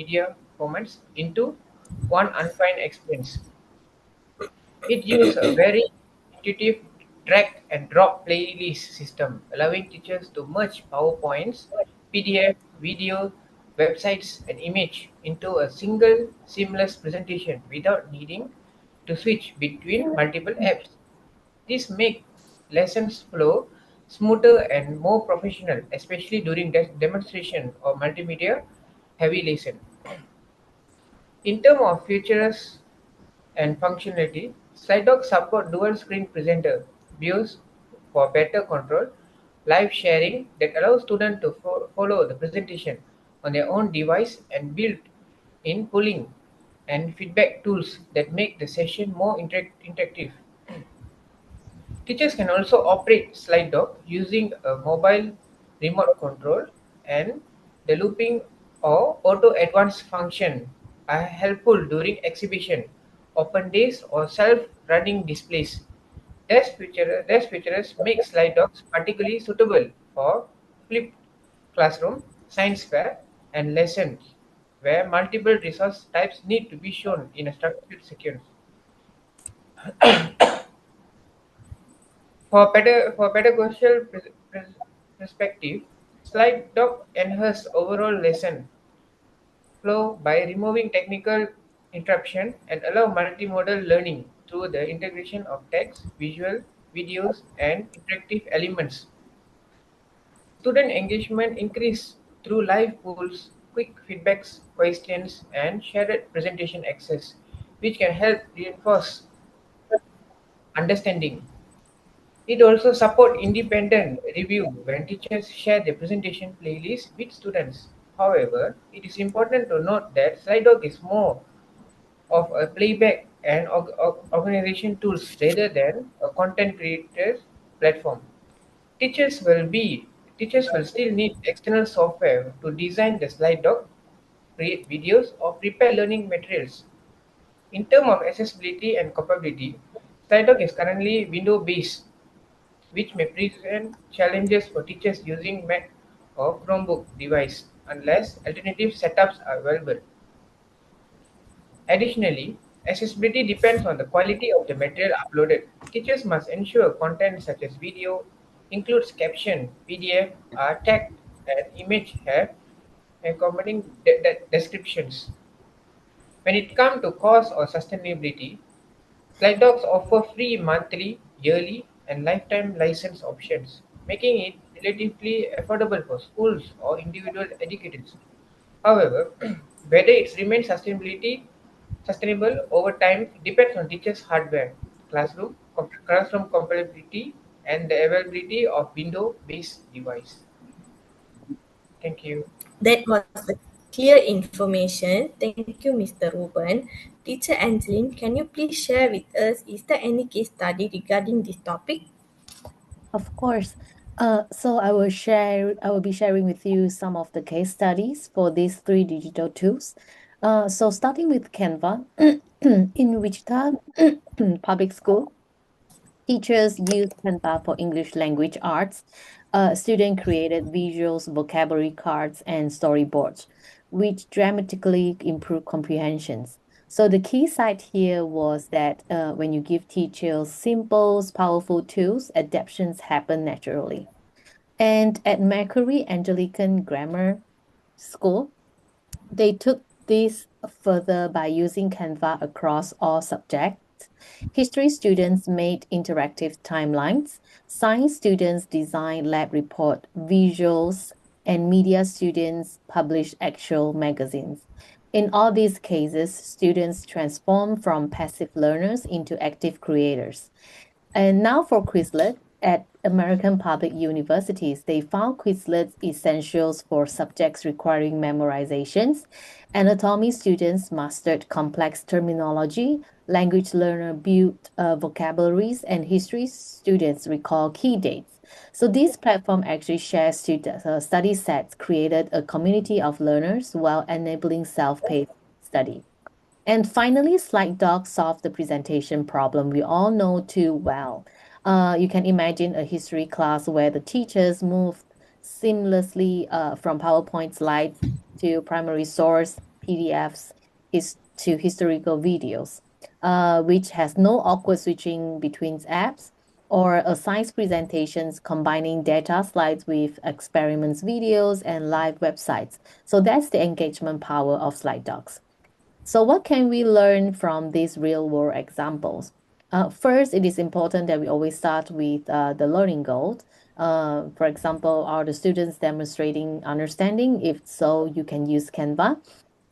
media formats into one unfined experience. It uses a very intuitive drag and drop playlist system, allowing teachers to merge PowerPoints, PDF, video, websites, and image into a single seamless presentation without needing to switch between multiple apps. This makes lessons flow smoother and more professional, especially during demonstration or multimedia heavy lesson. In terms of features and functionality, SlideDocs support dual screen presenter views for better control, live sharing that allows students to follow the presentation on their own device, and built-in polling and feedback tools that make the session more interactive. Teachers can also operate slide dock using a mobile remote control, and the looping or auto advance function are helpful during exhibition, open days, or self-running displays. These features make slide docks particularly suitable for flipped classroom, science fair, and lessons where multiple resource types need to be shown in a structured sequence. For pedagogical perspective, slide doc enhance overall lesson flow by removing technical interruption and allow multimodal learning through the integration of text, visual, videos, and interactive elements. Student engagement increase through live polls, quick feedbacks, questions, and shared presentation access, which can help reinforce understanding. It also supports independent review when teachers share their presentation playlist with students. However, it is important to note that SlideDoc is more of a playback and organization tools rather than a content creator platform. Teachers will be Teachers will still need external software to design the slide doc, create videos, or prepare learning materials. In terms of accessibility and compatibility, SlideDoc is currently window-based, which may present challenges for teachers using Mac or Chromebook device unless alternative setups are available. Additionally, accessibility depends on the quality of the material uploaded. Teachers must ensure content such as video includes caption, PDF, are tagged, and image have accompanying descriptions. When it comes to cost or sustainability, SlideDocs offer free monthly, yearly, and lifetime license options, making it relatively affordable for schools or individual educators. However, whether it remains sustainable over time depends on teachers' hardware, classroom compatibility, and the availability of Windows-based device. Thank you. That was the clear information. Thank you, Mr. Ruben. Teacher Angeline, can you please share with us, is there any case study regarding this topic? Of course. So I will be sharing with you some of the case studies for these three digital tools. So starting with Canva, in Wichita Public School, teachers use Canva for English language arts. Students created visuals, vocabulary cards, and storyboards, which dramatically improve comprehensions. So the key side here was that when you give teachers simple, powerful tools, adaptations happen naturally. And at Macquarie Anglican Grammar School, they took this further by using Canva across all subjects. History students made interactive timelines. Science students designed lab report visuals, and media students published actual magazines. In all these cases, students transform from passive learners into active creators. And now for Quizlet. At American public universities, they found Quizlet's essentials for subjects requiring memorizations. Anatomy students mastered complex terminology, language learner built vocabularies, and history students recall key dates. So this platform actually shares study sets, created a community of learners while enabling self-paced study. And finally, Slide Doc solved the presentation problem we all know too well. You can imagine a history class where the teachers moved seamlessly from PowerPoint slides to primary source, PDFs to historical videos, which has no awkward switching between apps, or a science presentations combining data slides with experiments videos and live websites. So that's the engagement power of slide docs. So what can we learn from these real world examples? First, it is important that we always start with the learning goal. For example, are the students demonstrating understanding? If so, you can use Canva.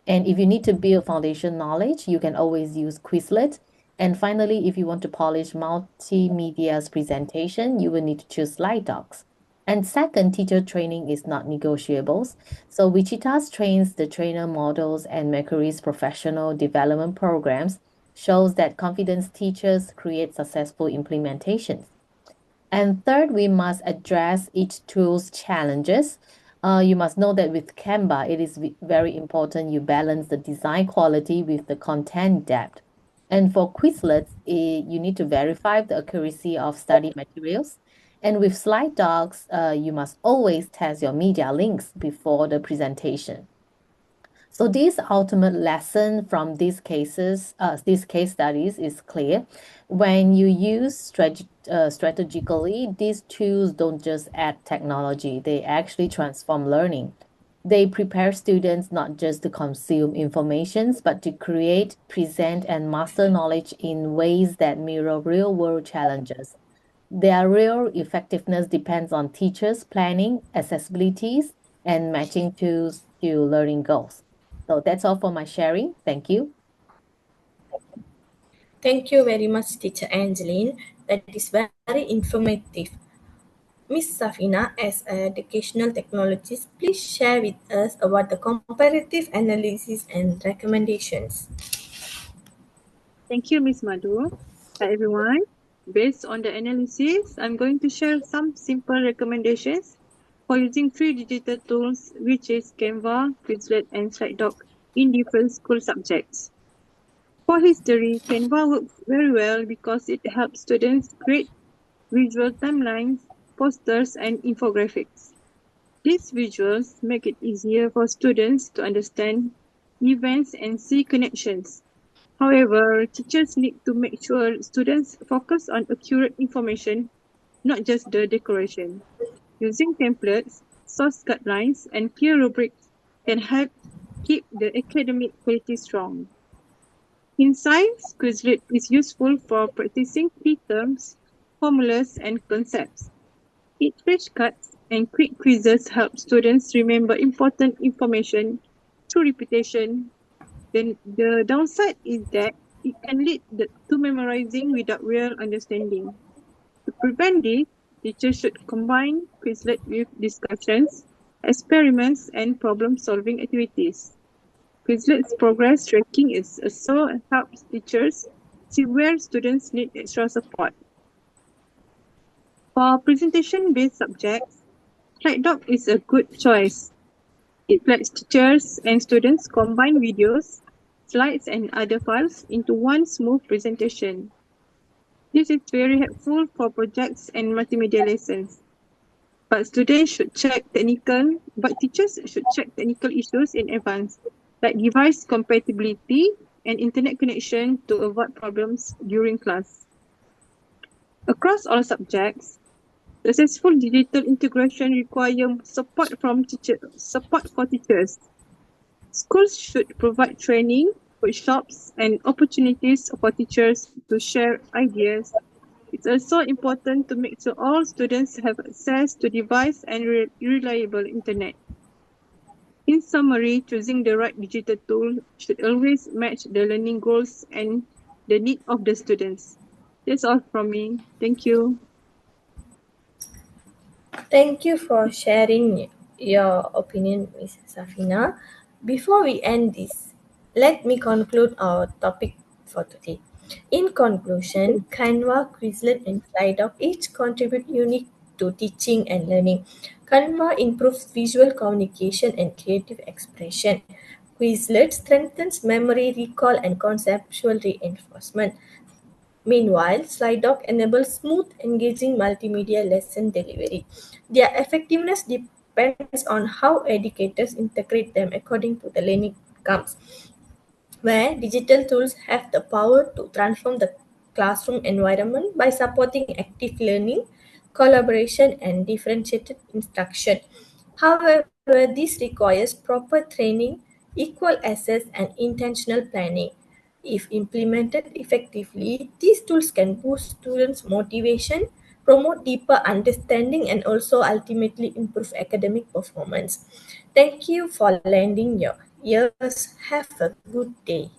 And if you need to build foundation knowledge, you can always use Quizlet. And finally, if you want to polish multimedia's presentation, you will need to choose slide docs. And second, teacher training is not negotiables. So Wichita's trains the trainer models and Mercury's professional development programs shows that confidence teachers create successful implementations. And third, we must address each tool's challenges. You must know that with Canva, it is very important you balance the design quality with the content depth. And for Quizlets, you need to verify the accuracy of study materials. And with slide docs, you must always test your media links before the presentation. So this ultimate lesson from these case studies is clear. When you use strategically, these tools don't just add technology, they actually transform learning. They prepare students not just to consume informations, but to create, present, and master knowledge in ways that mirror real-world challenges. Their real effectiveness depends on teachers' planning, accessibilities, and matching tools to learning goals. So that's all for my sharing. Thank you. Thank you very much, Teacher Angeline. That is very informative. Miss Safina, as an educational technologist, please share with us about the comparative analysis and recommendations. Thank you, Ms. Madhu. Hi, everyone. Based on the analysis, I'm going to share some simple recommendations for using three digital tools, which is Canva, Quizlet, and SlideDoc in different school subjects. For history, Canva works very well because it helps students create visual timelines, posters, and infographics. These visuals make it easier for students to understand events and see connections. However, teachers need to make sure students focus on accurate information, not just the decoration. Using templates, source guidelines, and peer rubrics can help keep the academic quality strong. In science, Quizlet is useful for practicing key terms, formulas, and concepts. Its flashcards and quick quizzes help students remember important information through repetition. Then the downside is that it can lead to memorizing without real understanding. To prevent this, teachers should combine Quizlet with discussions, experiments, and problem-solving activities. Quizlet's progress tracking is also helps teachers see where students need extra support. For presentation-based subjects, SlideDoc is a good choice. It lets teachers and students combine videos, slides, and other files into one smooth presentation. This is very helpful for projects and multimedia lessons. But teachers should check technical issues in advance, like device compatibility and internet connection to avoid problems during class. Across all subjects, successful digital integration requires support for teachers. Schools should provide training, workshops, and opportunities for teachers to share ideas. It's also important to make sure all students have access to device and reliable internet. In summary, choosing the right digital tool should always match the learning goals and the need of the students. That's all from me. Thank you. Thank you for sharing your opinion, Ms. Safina. Before we end this, let me conclude our topic for today. In conclusion, Canva, Quizlet, and Slido each contribute unique to teaching and learning. Canva improves visual communication and creative expression. Quizlet strengthens memory recall and conceptual reinforcement. Meanwhile, SlideDoc enables smooth, engaging multimedia lesson delivery. Their effectiveness depends on how educators integrate them according to the learning outcomes, where digital tools have the power to transform the classroom environment by supporting active learning, collaboration, and differentiated instruction. However, this requires proper training, equal access, and intentional planning. If implemented effectively, these tools can boost students' motivation, promote deeper understanding, and also ultimately improve academic performance. Thank you for lending your ears. Have a good day.